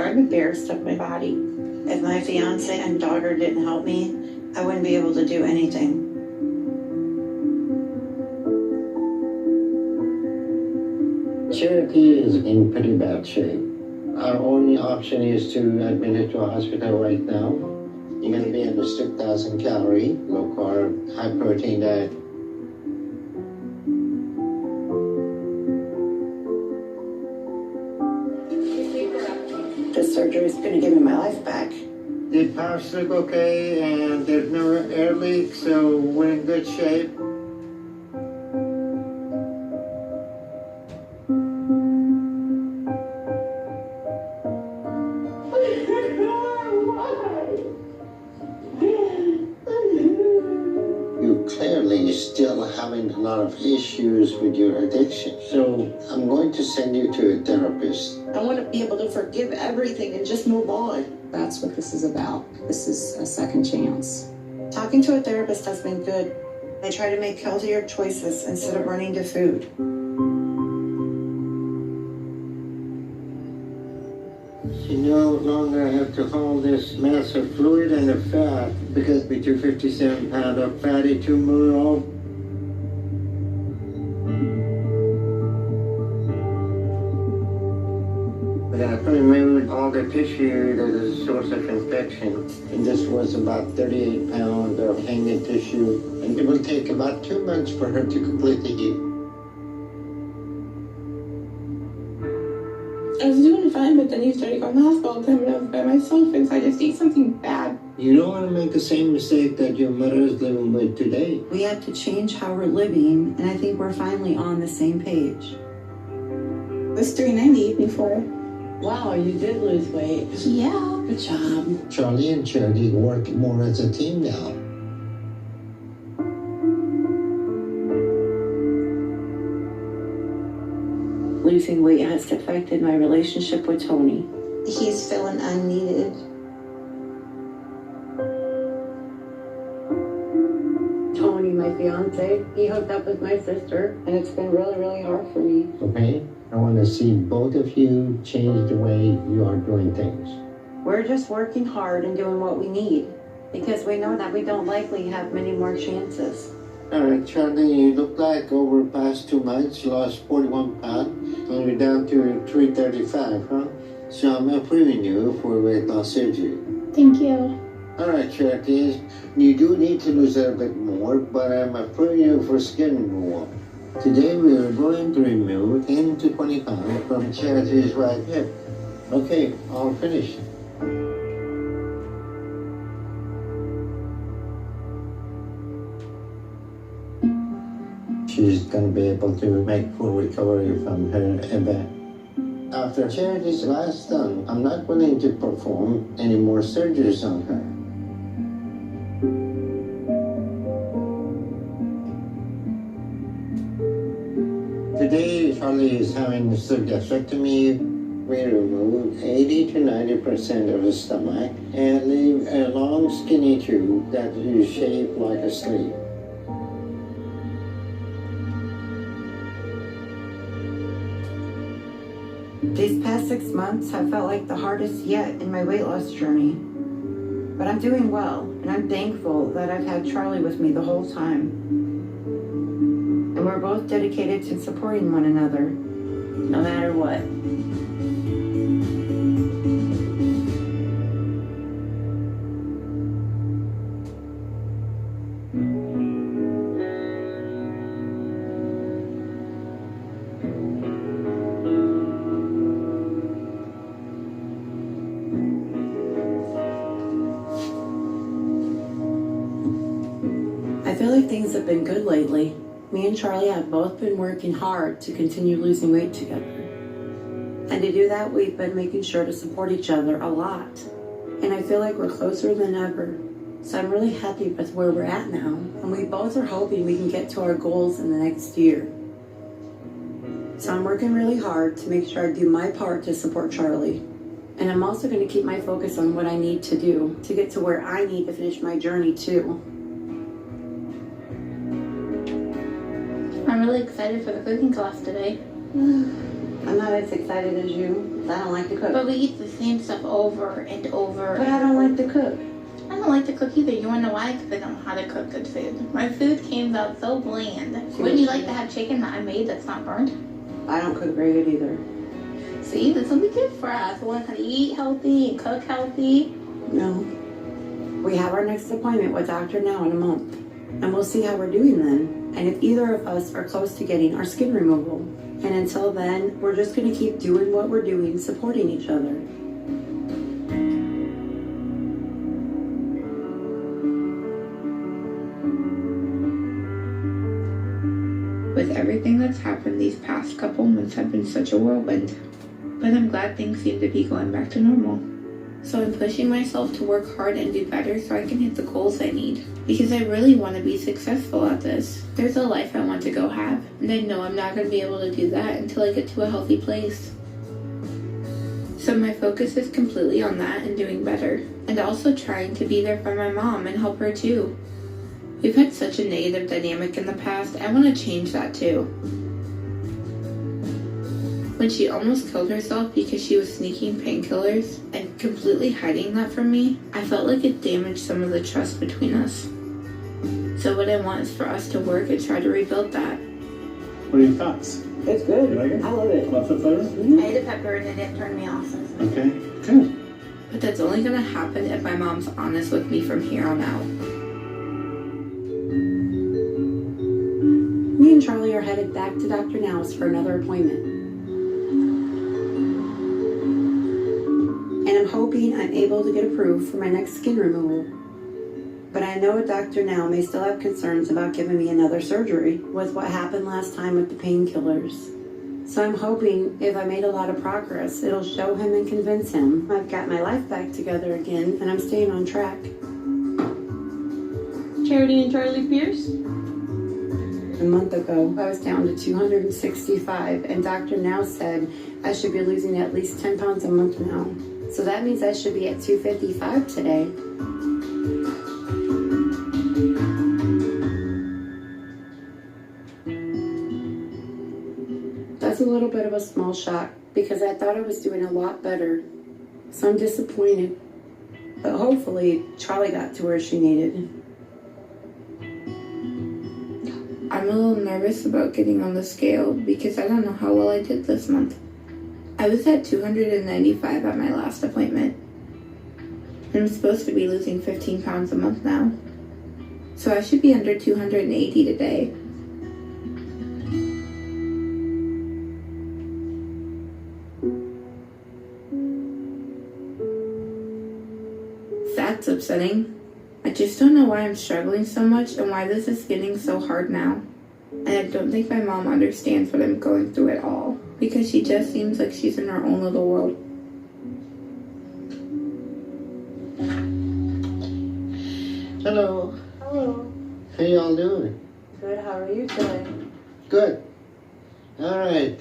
I'm embarrassed of my body. If my fiance and daughter didn't help me, I wouldn't be able to do anything. Charity is in pretty bad shape. Our only option is to admit her to a hospital right now. You're going to be on a strict 1,000-calorie, low-carb, high-protein diet. This surgery is going to give me my life back. The pulse look okay, and there's no air leak, so we're in good shape. You clearly still having a lot of issues with your addiction, so I'm going to send you to a therapist. I want to be able to forgive everything and just move on. That's what this is about. This is a second chance. Talking to a therapist has been good. I try to make healthier choices instead of running to food. You no longer have to hold this mass of fluid and the fat because with your 57 pound of fatty tumor all. But I've removed all the tissue that is a source of infection. And this was about 38 pounds of hanging tissue. And it will take about 2 months for her to completely heal. I was doing fine, but then you started going to the hospital all the time and I was by myself, and so I just ate something bad. You don't want to make the same mistake that your mother is living with today. We have to change how we're living, and I think we're finally on the same page. I was 390 before. Wow, you did lose weight. Yeah. Good job. Charlie and Charity work more as a team now. Losing weight has affected my relationship with Tony. He's feeling unneeded. Tony, my fiance, he hooked up with my sister, and it's been really, really hard for me. Okay? I want to see both of you change the way you are doing things. We're just working hard and doing what we need, because we know that we don't likely have many more chances. All right, Charlie, you look like over the past 2 months you lost 41 pounds, and you're down to 335, huh? So I'm approving you for weight loss surgery. Thank you. All right, Charity, you do need to lose a little bit more, but I'm approving you for skin removal. Today we are going to remove 10 to 20 pounds from Charity's right hip. Okay, all finished. She's going to be able to make full recovery from her event. After Charity's last done, I'm not willing to perform any more surgeries on her. Today, Charlie is having a gastrectomy. We remove 80 to 90% of the stomach and leave a long skinny tube that is shaped like a sleeve. These past 6 months have felt like the hardest yet in my weight loss journey. But I'm doing well, and I'm thankful that I've had Charlie with me the whole time. And we're both dedicated to supporting one another, no matter what. I feel like things have been good lately. Me and Charlie have both been working hard to continue losing weight together. And to do that, we've been making sure to support each other a lot. And I feel like we're closer than ever. So I'm really happy with where we're at now. And we both are hoping we can get to our goals in the next year. So I'm working really hard to make sure I do my part to support Charlie. And I'm also going to keep my focus on what I need to do to get to where I need to finish my journey too. I'm really excited for the cooking class today. I'm not as excited as you. I don't like to cook. But we eat the same stuff over and over. But I don't like to cook. I don't like to cook either. You wanna know why? Because I don't know how to cook good food. My food came out so bland. Wouldn't you like to have chicken that I made that's not burnt? I don't cook very good either. See, this will be good for us. We want to eat healthy and cook healthy. No. We have our next appointment with Dr. Now in a month. And we'll see how we're doing then. And if either of us are close to getting our skin removal. And until then, we're just going to keep doing what we're doing, supporting each other. With everything that's happened, these past couple months have been such a whirlwind. But I'm glad things seem to be going back to normal. So I'm pushing myself to work hard and do better so I can hit the goals I need. Because I really want to be successful at this. There's a life I want to go have. And I know I'm not going to be able to do that until I get to a healthy place. So my focus is completely on that and doing better. And also trying to be there for my mom and help her too. We've had such a negative dynamic in the past. I want to change that too. When she almost killed herself because she was sneaking painkillers and completely hiding that from me, I felt like it damaged some of the trust between us. So what I want is for us to work and try to rebuild that. What are your thoughts? It's good. You like it? I love it. Love the flavor? I ate a pepper and it didn't turn me off. Okay, good. But that's only going to happen if my mom's honest with me from here on out. Me and Charlie are headed back to Dr. Now's for another appointment. And I'm hoping I'm able to get approved for my next skin removal. But I know Dr. Now may still have concerns about giving me another surgery with what happened last time with the painkillers. So I'm hoping if I made a lot of progress, it'll show him and convince him I've got my life back together again and I'm staying on track. Charity and Charlie Pierce? A month ago, I was down to 265, and Dr. Now said I should be losing at least 10 pounds a month now. So that means I should be at 255 today. That's a little bit of a small shock because I thought I was doing a lot better. So I'm disappointed. But hopefully, Charlie got to where she needed. I'm a little nervous about getting on the scale because I don't know how well I did this month. I was at 295 at my last appointment. I'm supposed to be losing 15 pounds a month now. So I should be under 280 today. That's upsetting. I just don't know why I'm struggling so much and why this is getting so hard now. And I don't think my mom understands what I'm going through at all, because she just seems like she's in her own little world. Hello. Hello. How y'all doing? Good, how are you today? Good. All right.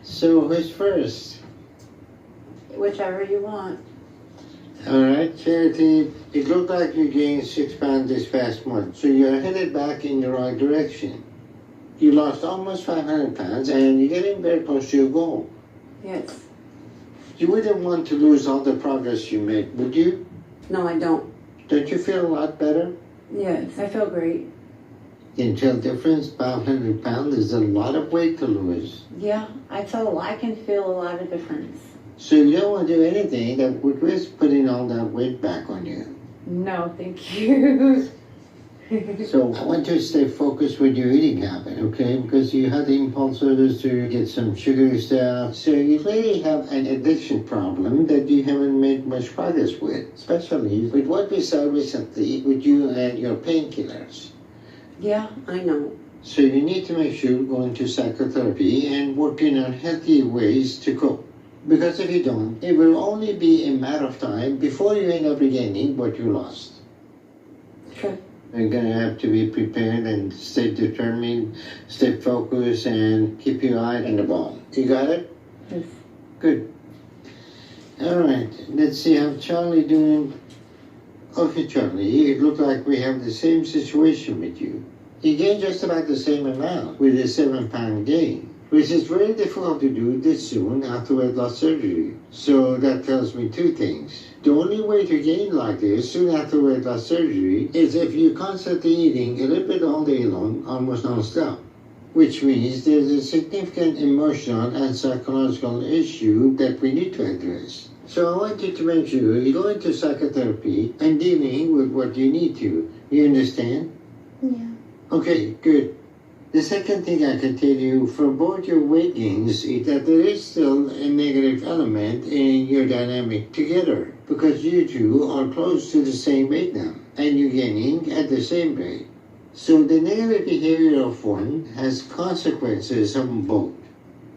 So who's first? Whichever you want. All right, Charity. It looked like you gained 6 pounds this past month, so you're headed back in the right direction. You lost almost 500 pounds, and you're getting very close to your goal. Yes. You wouldn't want to lose all the progress you made, would you? No, I don't. Don't you feel a lot better? Yes, I feel great. Can you tell the difference? 500 pounds is a lot of weight to lose. Yeah, I can feel a lot of difference. So you don't want to do anything that would risk putting all that weight back on you. No, thank you. So I want you to stay focused with your eating habit, okay? Because you had the impulses to get some sugary stuff. So you really have an addiction problem that you haven't made much progress with, especially with what we saw recently with you and your painkillers. Yeah, I know. So you need to make sure you're going to psychotherapy and working on healthy ways to cope. Because if you don't, it will only be a matter of time before you end up regaining what you lost. Okay. You're going to have to be prepared and stay determined, stay focused, and keep your eye on the ball. You got it? Yes. Good. All right. Let's see how Charlie doing. Okay, Charlie, it looked like we have the same situation with you. You gained just about the same amount with a 7-pound gain. which is very difficult to do this soon after weight loss surgery. So that tells me two things. The only way to gain like this soon after weight loss surgery is if you're constantly eating a little bit all day long, almost non-stop, which means there's a significant emotional and psychological issue that we need to address. So I want you to make sure you go into psychotherapy and dealing with what you need to. You understand? Yeah. Okay, good. The second thing I can tell you from both your weight gains is that there is still a negative element in your dynamic together because you two are close to the same weight now and you're gaining at the same rate. So the negative behavior of one has consequences on both.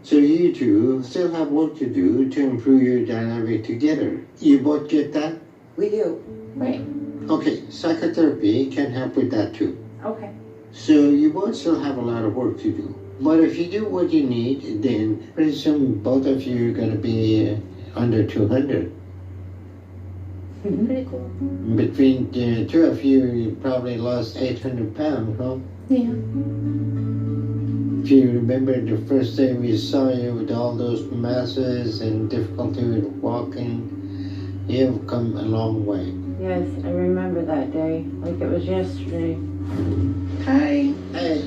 So you two still have work to do to improve your dynamic together. You both get that? We do. Right. Okay, psychotherapy can help with that too. Okay. So you both still have a lot of work to do. But if you do what you need, then pretty soon both of you are going to be under 200. Pretty cool. Between the two of you, you probably lost 800 pounds, huh? Yeah. If you remember the first day we saw you with all those masses and difficulty with walking, you've come a long way. Yes, I remember that day, like it was yesterday. Hi. Hey,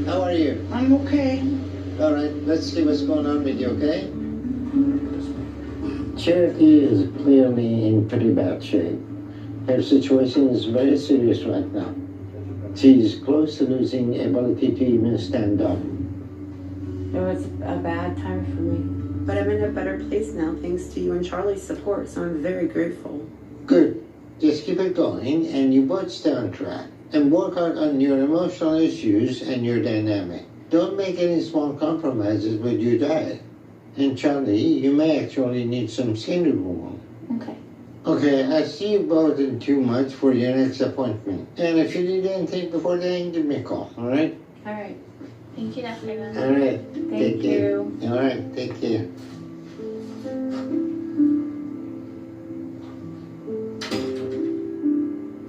how are you? I'm okay. All right, let's see what's going on with you, okay? Charity is clearly in pretty bad shape. Her situation is very serious right now. She's close to losing ability to even stand up. It was a bad time for me. But I'm in a better place now thanks to you and Charlie's support, so I'm very grateful. Good. Just keep it going and you both stay on track. And work out on your emotional issues and your dynamic. Don't make any small compromises with your diet. And Charlie, you may actually need some skin removal. Okay. Okay, I see you both in 2 months for your next appointment. And if you need anything before then, give me a call, all right? All right. Thank you, Dr. Iván. All right. Thank you. All right, take care.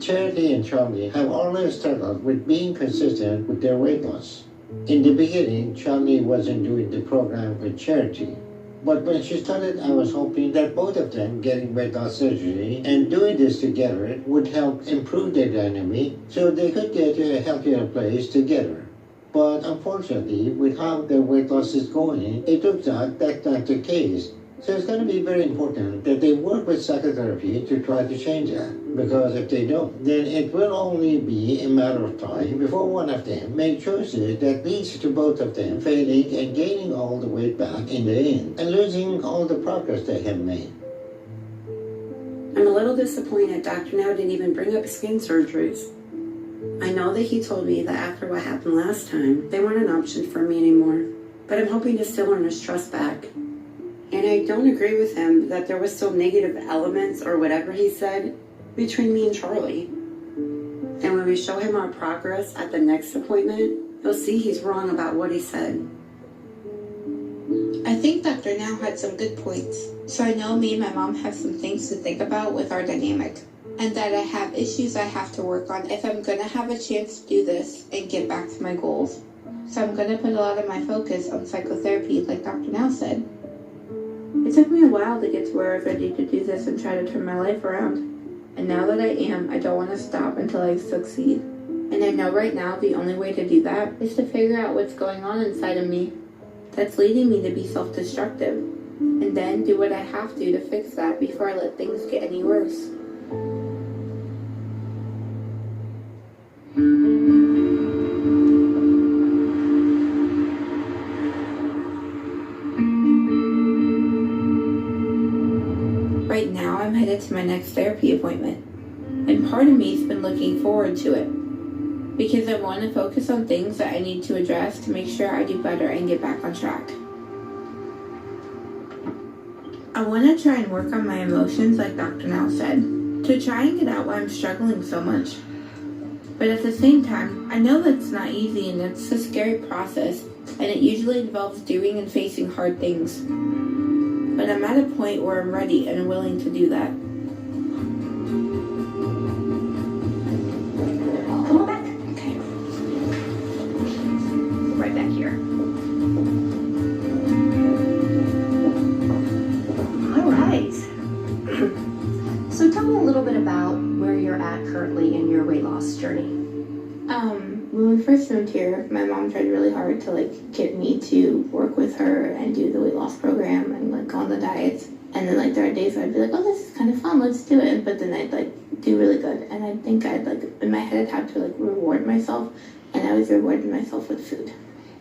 Charity and Charlie have always struggled with being consistent with their weight loss. In the beginning, Charlie wasn't doing the program with Charity. But when she started, I was hoping that both of them getting weight loss surgery and doing this together would help improve their dynamic so they could get to a healthier place together. But unfortunately, with how their weight loss is going, it looks like that's not the case. So it's going to be very important that they work with psychotherapy to try to change that. Because if they don't, then it will only be a matter of time before one of them make choices that leads to both of them failing and gaining all the weight back in the end and losing all the progress they have made. I'm a little disappointed Dr. Now didn't even bring up skin surgeries. I know that he told me that after what happened last time, they weren't an option for me anymore. But I'm hoping to still earn his trust back. And I don't agree with him that there was still negative elements or whatever he said between me and Charlie. And when we show him our progress at the next appointment, he'll see he's wrong about what he said. I think Dr. Now had some good points. So I know me and my mom have some things to think about with our dynamic. And that I have issues I have to work on if I'm going to have a chance to do this and get back to my goals. So I'm going to put a lot of my focus on psychotherapy like Dr. Now said. It took me a while to get to where I was ready to do this and try to turn my life around. And now that I am, I don't want to stop until I succeed. And I know right now the only way to do that is to figure out what's going on inside of me that's leading me to be self-destructive. And then do what I have to fix that before I let things get any worse. Right now, I'm headed to my next therapy appointment, and part of me's been looking forward to it, because I want to focus on things that I need to address to make sure I do better and get back on track. I want to try and work on my emotions like Dr. Now said, to try and get out why I'm struggling so much. But at the same time, I know that's not easy and it's a scary process, and it usually involves doing and facing hard things. But I'm at a point where I'm ready and willing to do that. Come on back. Okay. Right back here. right. So tell me a little bit about where you're at currently in your weight loss journey. When we first moved here, my mom tried really hard to like get me to work with her and do the weight loss program and like go on the diets. And then like there are days where I'd be like, oh, this is kind of fun, let's do it. But then I'd like do really good. And I think I'd like, in my head, I'd have to like reward myself. And I was rewarding myself with food.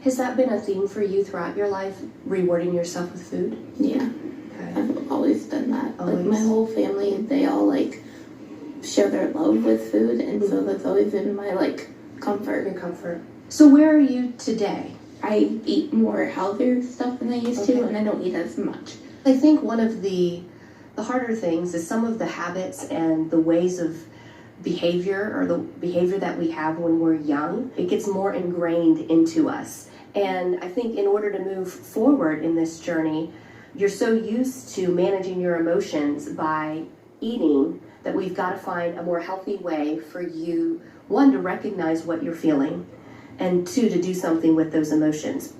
Has that been a theme for you throughout your life, rewarding yourself with food? Yeah. Okay. I've always done that. Always. Like my whole family, they all like share their love with food. And so that's always been my like comfort. Your comfort. So where are you today? I eat more healthier stuff than I used to, and I don't eat as much. I think one of the harder things is some of the habits and the ways of behavior, or the behavior that we have when we're young. It gets more ingrained into us. And I think in order to move forward in this journey, you're so used to managing your emotions by eating that we've got to find a more healthy way for you, one, to recognize what you're feeling, and two, to do something with those emotions.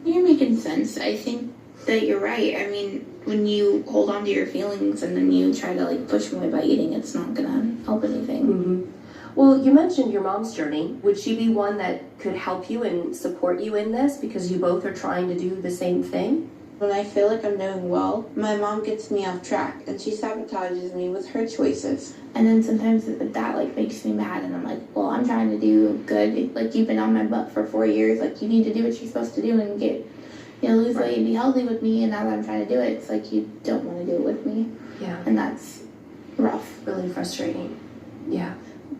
You're making sense. I think that you're right. I mean, when you hold on to your feelings and then you try to like push them away by eating, it's not gonna help anything. Mm-hmm. Well, you mentioned your mom's journey. Would she be one that could help you and support you in this, because you both are trying to do the same thing? When I feel like I'm doing well, my mom gets me off track and she sabotages me with her choices. And then sometimes that like makes me mad, and I'm like, well, I'm trying to do good. Like, you've been on my butt for 4 years. Like, you need to do what you're supposed to do and get, lose weight and be healthy with me. And now that I'm trying to do it, it's like you don't want to do it with me. Yeah. And that's rough. Really frustrating. Yeah.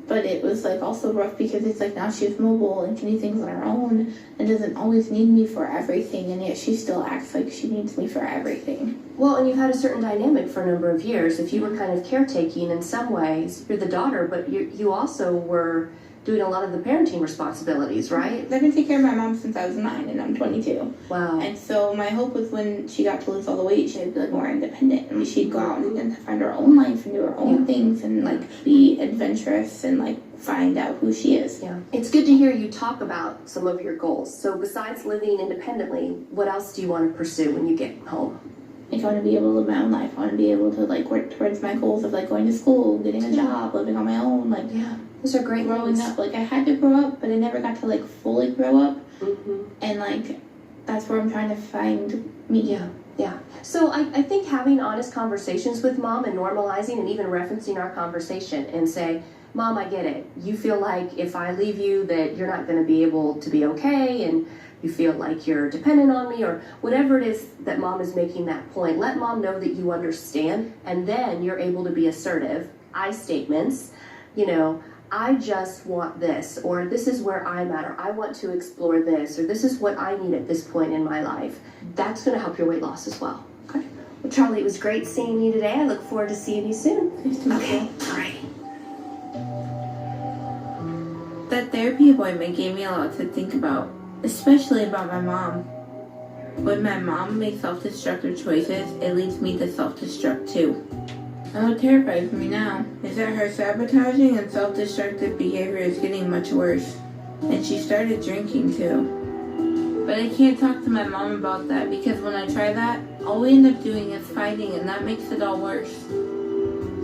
But it was like also rough because it's like now she's mobile and can do things on her own and doesn't always need me for everything, and yet she still acts like she needs me for everything. Well, and you've had a certain dynamic for a number of years. If you were kind of caretaking in some ways, you're the daughter, but you also were doing a lot of the parenting responsibilities, right? I've been taking care of my mom since I was 9 and I'm 22. Wow. And so my hope was when she got to lose all the weight, she'd be like more independent. I mean, she'd go out and find her own life and do her own things and like be adventurous and like find out who she is. Yeah. It's good to hear you talk about some of your goals. So besides living independently, what else do you want to pursue when you get home? Like, I want to be able to live my own life. I want to be able to like work towards my goals of like going to school, getting a job, living on my own. Like, yeah, those are great. Growing up, like I had to grow up, but I never got to like fully grow up. Mm-hmm. And like that's where I'm trying to find me. Yeah. So I think having honest conversations with mom and normalizing and even referencing our conversation and say, Mom, I get it. You feel like if I leave you that you're not going to be able to be okay, and you feel like you're dependent on me, or whatever it is that mom is making that point. Let mom know that you understand, and then you're able to be assertive. I statements, I just want this, or this is where I'm at, or I want to explore this, or this is what I need at this point in my life. That's going to help your weight loss as well. Okay. Well, Charlie, it was great seeing you today. I look forward to seeing you soon. Okay. All right. That therapy appointment gave me a lot to think about, especially about my mom. When my mom makes self-destructive choices, it leads me to self-destruct too. And what terrifies me now is that her sabotaging and self-destructive behavior is getting much worse. And she started drinking too. But I can't talk to my mom about that because when I try that, all we end up doing is fighting, and that makes it all worse.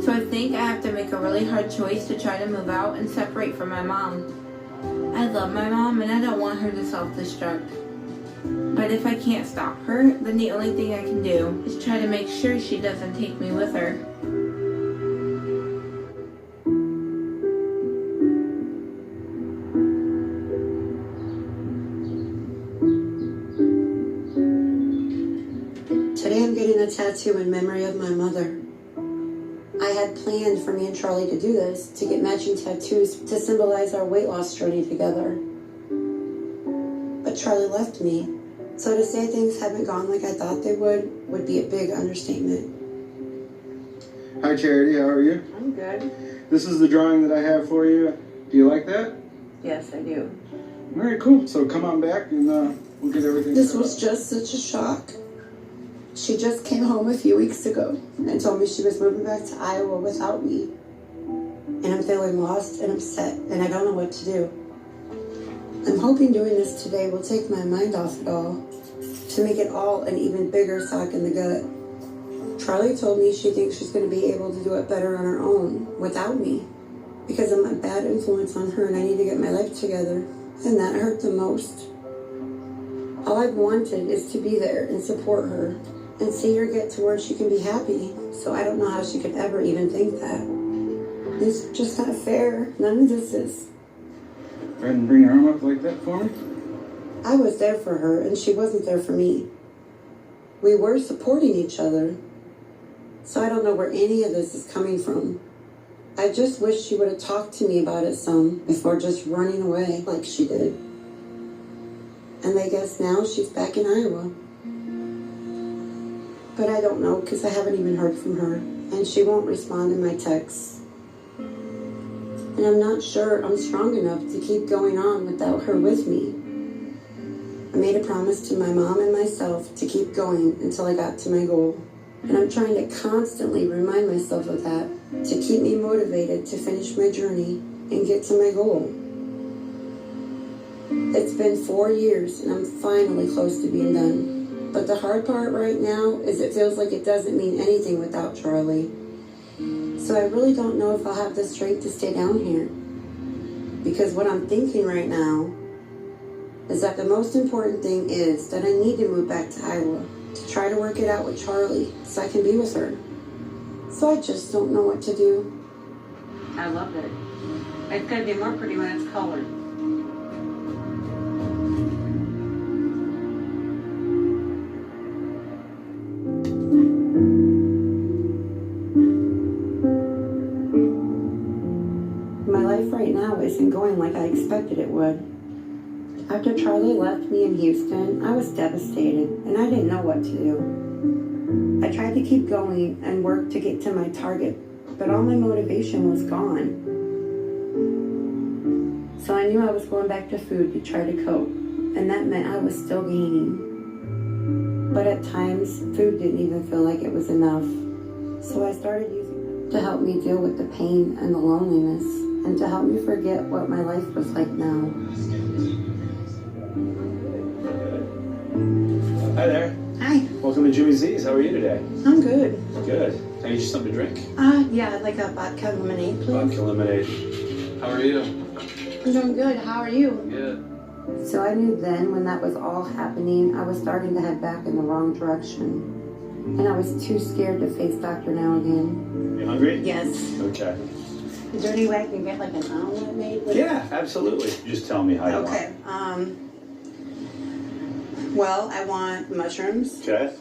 So I think I have to make a really hard choice to try to move out and separate from my mom. I love my mom and I don't want her to self-destruct. But if I can't stop her, then the only thing I can do is try to make sure she doesn't take me with her. Today I'm getting a tattoo in memory of my mother. I had planned for me and Charlie to do this, to get matching tattoos to symbolize our weight loss journey together. But Charlie left me, so to say things haven't gone like I thought they would be a big understatement. Hi Charity, how are you? I'm good. This is the drawing that I have for you. Do you like that? Yes, I do. Alright, cool. So come on back and we'll get everything This set was up. just such a shock. She just came home a few weeks ago and told me she was moving back to Iowa without me. And I'm feeling lost and upset, and I don't know what to do. I'm hoping doing this today will take my mind off it all, to make it all an even bigger sock in the gut. Charlie told me she thinks she's going to be able to do it better on her own without me because I'm a bad influence on her and I need to get my life together. And that hurt the most. All I've wanted is to be there and support her and see her get to where she can be happy. So I don't know how she could ever even think that. It's just not fair. None of this is. Go ahead and bring your arm up like that for me. I was there for her and she wasn't there for me. We were supporting each other. So I don't know where any of this is coming from. I just wish she would have talked to me about it some before just running away like she did. And I guess now she's back in Iowa. But I don't know because I haven't even heard from her. And she won't respond to my texts. And I'm not sure I'm strong enough to keep going on without her with me. I made a promise to my mom and myself to keep going until I got to my goal. And I'm trying to constantly remind myself of that to keep me motivated to finish my journey and get to my goal. It's been 4 years and I'm finally close to being done. But the hard part right now is it feels like it doesn't mean anything without Charlie. So I really don't know if I'll have the strength to stay down here. Because what I'm thinking right now is that the most important thing is that I need to move back to Iowa to try to work it out with Charlie so I can be with her. So I just don't know what to do. I love it. It's gonna be more pretty when it's colored. My life right now isn't going like I expected it would. After Charlie left me in Houston, I was devastated and I didn't know what to do. I tried to keep going and work to get to my target, but all my motivation was gone. So I knew I was going back to food to try to cope, and that meant I was still gaining. But at times, food didn't even feel like it was enough. So I started using it to help me deal with the pain and the loneliness, and to help me forget what my life was like now. Hi there. Hi, Welcome to Jimmy Z's. How are you today? I'm good. Good. Can I get you something to drink? Yeah, I'd like a vodka lemonade, please. Vodka lemonade. How are you? I'm doing good. How are you? Good. So I knew then when that was all happening, I was starting to head back in the wrong direction. And I was too scared to face Dr. Now again. You hungry? Yes. Okay. Is there any way I can get like an omelet made? Yeah, absolutely. Just tell me how you want. Okay. Well, I want mushrooms, Okay.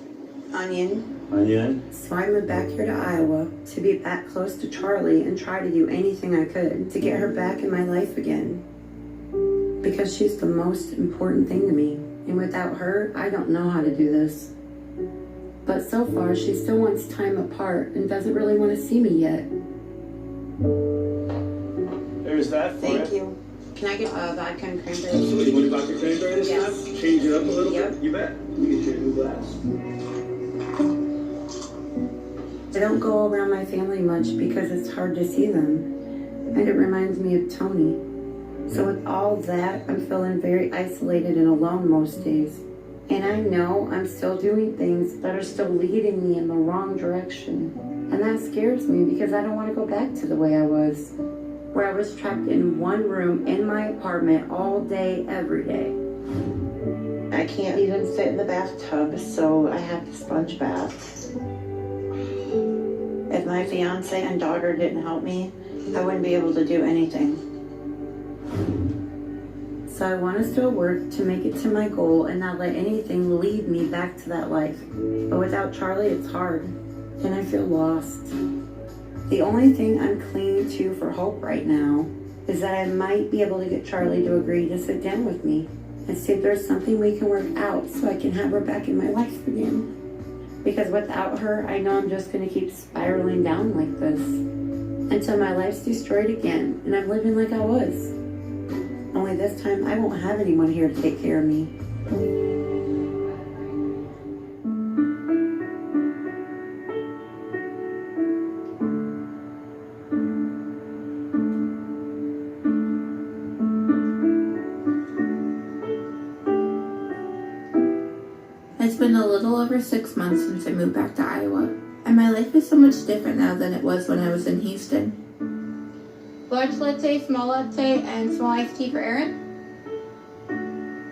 onion. Onion. So I moved back here to Iowa to be back close to Charlie and try to do anything I could to get her back in my life again. Because she's the most important thing to me. And without her, I don't know how to do this. But so far, she still wants time apart and doesn't really want to see me yet. There's that for Thank you. Can I get a vodka and cranberry? So you want to vodka cranberry this Yes. time? Change it up a little Yep. bit? You bet. Let me get you a new glass. I don't go around my family much because it's hard to see them. And it reminds me of Tony. So with all that, I'm feeling very isolated and alone most days. And I know I'm still doing things that are still leading me in the wrong direction. And that scares me because I don't want to go back to the way I was, where I was trapped in one room in my apartment all day, every day. I can't even sit in the bathtub, so I have the sponge bath. If my fiance and daughter didn't help me, I wouldn't be able to do anything. So I want to still work to make it to my goal and not let anything lead me back to that life. But without Charlie, it's hard, and I feel lost. The only thing I'm clinging to for hope right now is that I might be able to get Charlie to agree to sit down with me and see if there's something we can work out so I can have her back in my life again. Because without her, I know I'm just going to keep spiraling down like this until my life's destroyed again and I'm living like I was. Only this time, I won't have anyone here to take care of me. It's been a little over 6 months since I moved back to Iowa, and my life is so much different now than it was when I was in Houston. Large latte, small latte, and small iced tea for Aaron.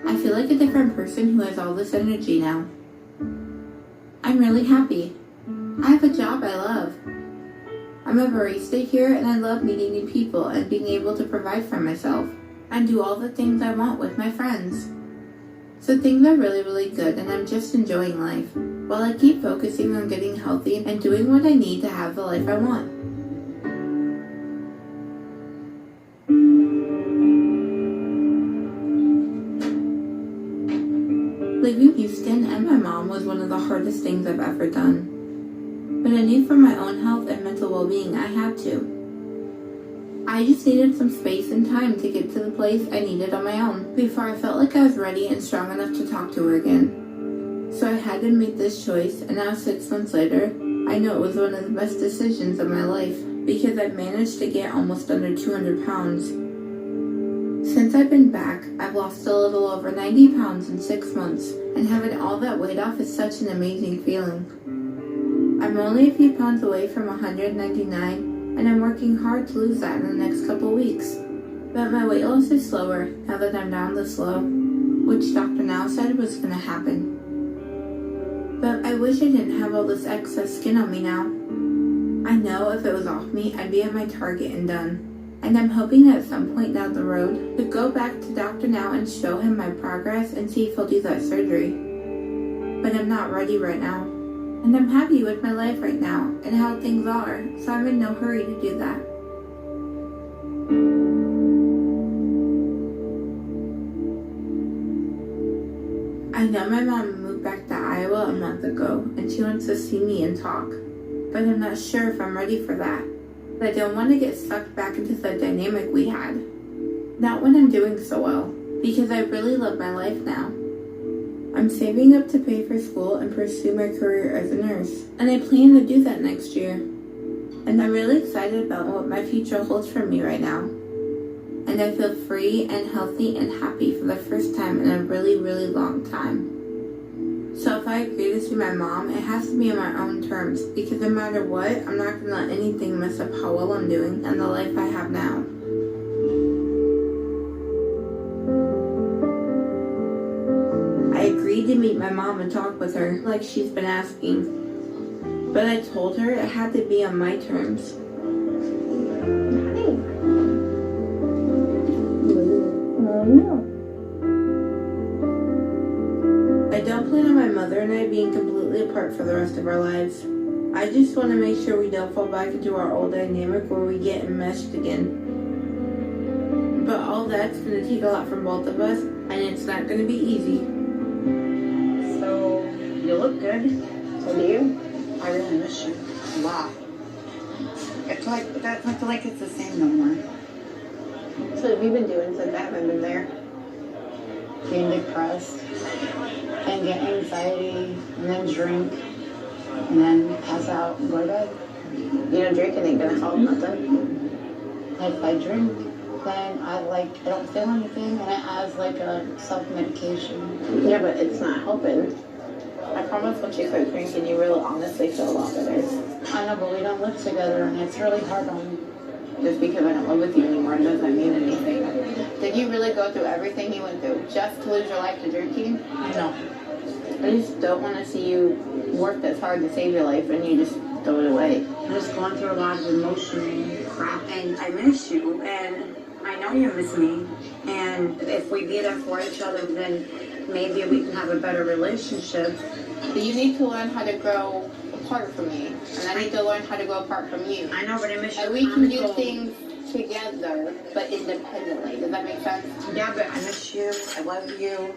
I feel like a different person who has all this energy now. I'm really happy. I have a job I love. I'm a barista here and I love meeting new people and being able to provide for myself and do all the things I want with my friends. So things are really, really good and I'm just enjoying life while I keep focusing on getting healthy and doing what I need to have the life I want. Leaving Houston and my mom was one of the hardest things I've ever done. But I knew for my own health and mental well-being I had to. I just needed some space and time to get to the place I needed on my own before I felt like I was ready and strong enough to talk to her again. So I had to make this choice, and now 6 months later, I know it was one of the best decisions of my life because I've managed to get almost under 200 pounds. Since I've been back, I've lost a little over 90 pounds in 6 months, and having all that weight off is such an amazing feeling. I'm only a few pounds away from 199, and I'm working hard to lose that in the next couple weeks. But my weight loss is slower now that I'm down this low, which Dr. Now said was going to happen. But I wish I didn't have all this excess skin on me now. I know if it was off me, I'd be at my target and done. And I'm hoping at some point down the road to go back to Dr. Now and show him my progress and see if he'll do that surgery. But I'm not ready right now. And I'm happy with my life right now and how things are, so I'm in no hurry to do that. I know my mom moved back to Iowa a month ago and she wants to see me and talk, but I'm not sure if I'm ready for that. I don't want to get sucked back into the dynamic we had. Not when I'm doing so well, because I really love my life now. I'm saving up to pay for school and pursue my career as a nurse, and I plan to do that next year. And I'm really excited about what my future holds for me right now. And I feel free and healthy and happy for the first time in a really, really long time. So if I agree to see my mom, it has to be on my own terms, because no matter what, I'm not going to let anything mess up how well I'm doing and the life I have now. I agreed to meet my mom and talk with her, like she's been asking. But I told her it had to be on my terms. I don't plan on my mother and I being completely apart for the rest of our lives. I just want to make sure we don't fall back into our old dynamic where we get enmeshed again. But all that's going to take a lot from both of us, and it's not going to be easy. So, you look good. So do you? I really miss you a lot. It's like, I feel like it's the same no more. So what have you been doing since I haven't been there? Being depressed, and get anxiety, and then drink, and then pass out and go to bed. You know, drinking ain't gonna help nothing. If I drink, then I don't feel anything, and it has like a self-medication. Yeah, but it's not helping. I promise once you quit drinking, you really honestly feel a lot better. I know, but we don't live together, and it's really hard on me. Just because I don't live with you anymore doesn't mean anything. Did you really go through everything you went through just to lose your life to drinking? No. I just don't want to see you work this hard to save your life and you just throw it away. I'm just going through a lot of emotional crap, and I miss you, and I know you miss me. And if we be there for each other, then maybe we can have a better relationship. But you need to learn how to grow apart from me, and I need to learn how to grow apart from you. I know, but I miss you. And we can do things together, but independently. Does that make sense? Yeah, but I miss you. I love you.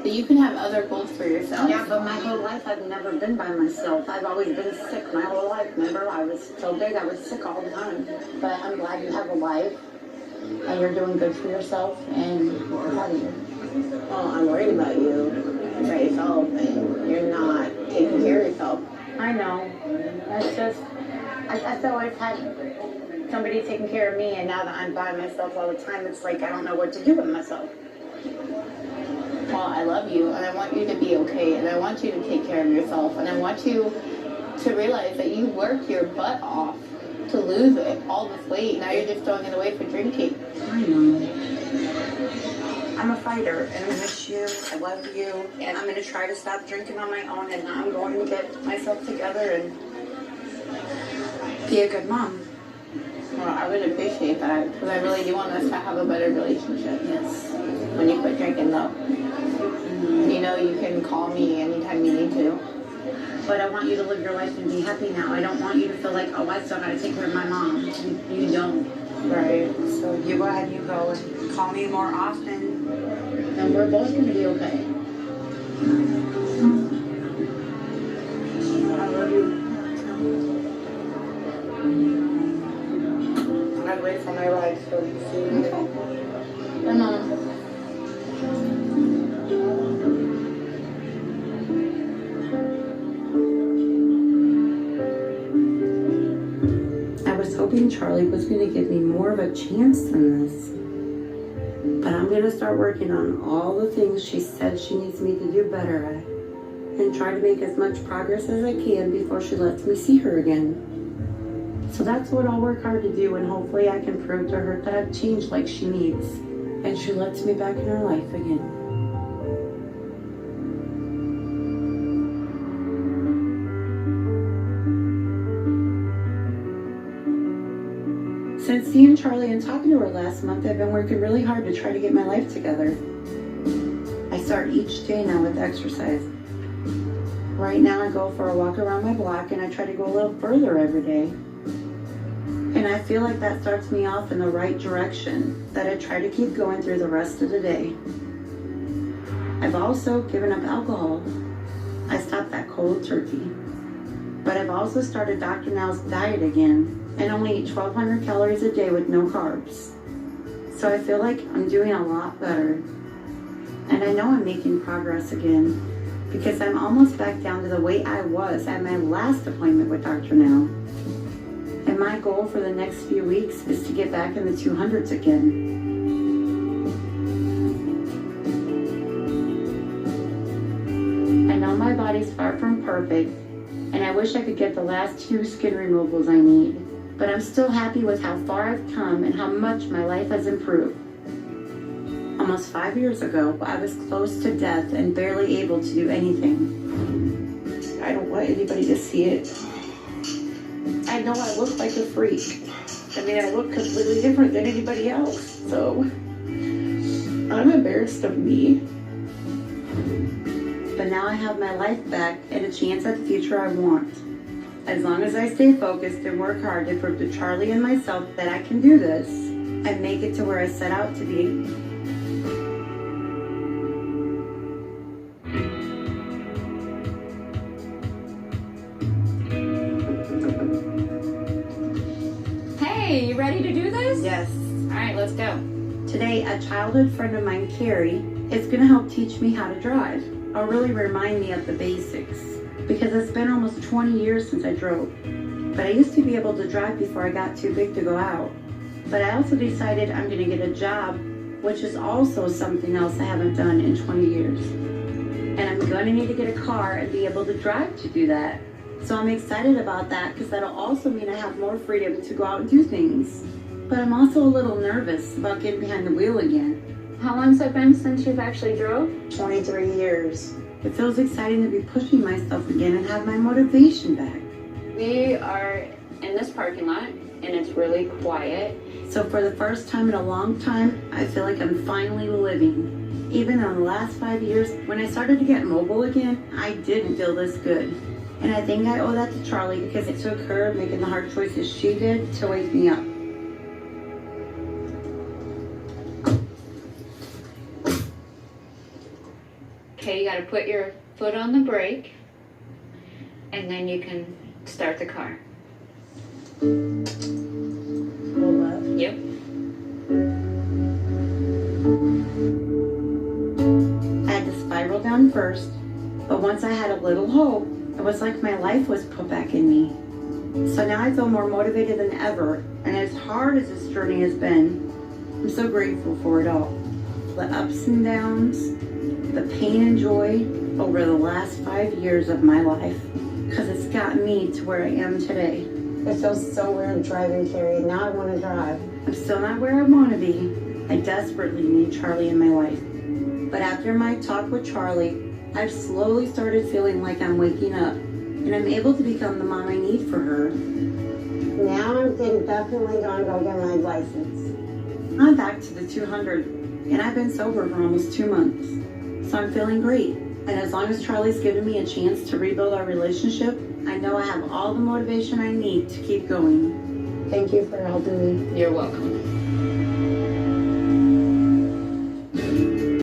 But you can have other goals for yourself. Yeah, but my whole life I've never been by myself. I've always been sick my whole life. Remember, I was so big, I was sick all the time. But I'm glad you have a life, and you're doing good for yourself, and I'm proud of you. Well, I'm worried about you by yourself, and you're not taking care of yourself. I know. That's just, I feel like I've had somebody taking care of me, and now that I'm by myself all the time, it's like I don't know what to do with myself. Well, I love you, and I want you to be okay, and I want you to take care of yourself, and I want you to realize that you work your butt off to lose it, all this weight. Now you're just throwing it away for drinking. I know. I'm a fighter, and I miss you. I love you. And I'm going to try to stop drinking on my own, and now I'm going to get myself together and be a good mom. Well, I would appreciate that because I really do want us to have a better relationship. Yes. When you quit drinking, though. You know you can call me anytime you need to. But I want you to live your life and be happy now. I don't want you to feel like, oh, I still got to take care of my mom. You don't. Right. So you go ahead, you go and call me more often. And we're both going to be okay. I love you. I'd wait for my life so you see me. Bye, Mom. I was hoping Charlie was going to give me more of a chance than this. But I'm going to start working on all the things she said she needs me to do better at and try to make as much progress as I can before she lets me see her again. So that's what I'll work hard to do, and hopefully I can prove to her that I've changed like she needs and she lets me back in her life again. Since seeing Charlie and talking to her last month, I've been working really hard to try to get my life together. I start each day now with exercise. Right now I go for a walk around my block and I try to go a little further every day. And I feel like that starts me off in the right direction that I try to keep going through the rest of the day. I've also given up alcohol. I stopped that cold turkey. But I've also started Dr. Now's diet again and only eat 1,200 calories a day with no carbs. So I feel like I'm doing a lot better. And I know I'm making progress again because I'm almost back down to the weight I was at my last appointment with Dr. Now. And my goal for the next few weeks is to get back in the 200s again. I know my body's far from perfect, and I wish I could get the last few skin removals I need. But I'm still happy with how far I've come and how much my life has improved. Almost 5 years ago, I was close to death and barely able to do anything. I don't want anybody to see it. I know I look like a freak. I mean, I look completely different than anybody else, so I'm embarrassed of me. But now I have my life back and a chance at the future I want. As long as I stay focused and work hard to prove to Charlie and myself that I can do this and make it to where I set out to be. Hey, you ready to do this? Yes. All right, let's go. Today, a childhood friend of mine, Carrie, is going to help teach me how to drive, or really remind me of the basics. Because it's been almost 20 years since I drove. But I used to be able to drive before I got too big to go out. But I also decided I'm going to get a job, which is also something else I haven't done in 20 years. And I'm going to need to get a car and be able to drive to do that. So I'm excited about that because that'll also mean I have more freedom to go out and do things. But I'm also a little nervous about getting behind the wheel again. How long's it been since you've actually drove? 23 years. It feels exciting to be pushing myself again and have my motivation back. We are in this parking lot, and it's really quiet. So for the first time in a long time, I feel like I'm finally living. Even in the last 5 years, when I started to get mobile again, I didn't feel this good. And I think I owe that to Charlie because it took her making the hard choices she did to wake me up. Okay, you gotta put your foot on the brake, and then you can start the car. Pull left. Yep. I had to spiral down first, but once I had a little hope, it was like my life was put back in me. So now I feel more motivated than ever, and as hard as this journey has been, I'm so grateful for it all. The ups and downs, the pain and joy over the last 5 years of my life. because it's gotten me to where I am today. It feels so weird driving, Carrie. Now I want to drive. I'm still not where I want to be. I desperately need Charlie in my life. But after my talk with Charlie, I've slowly started feeling like I'm waking up, and I'm able to become the mom I need for her. Now I'm definitely going to go get my license. I'm back to the 200, and I've been sober for almost 2 months. So I'm feeling great. And as long as Charlie's given me a chance to rebuild our relationship, I know I have all the motivation I need to keep going. Thank you for helping me. You're welcome.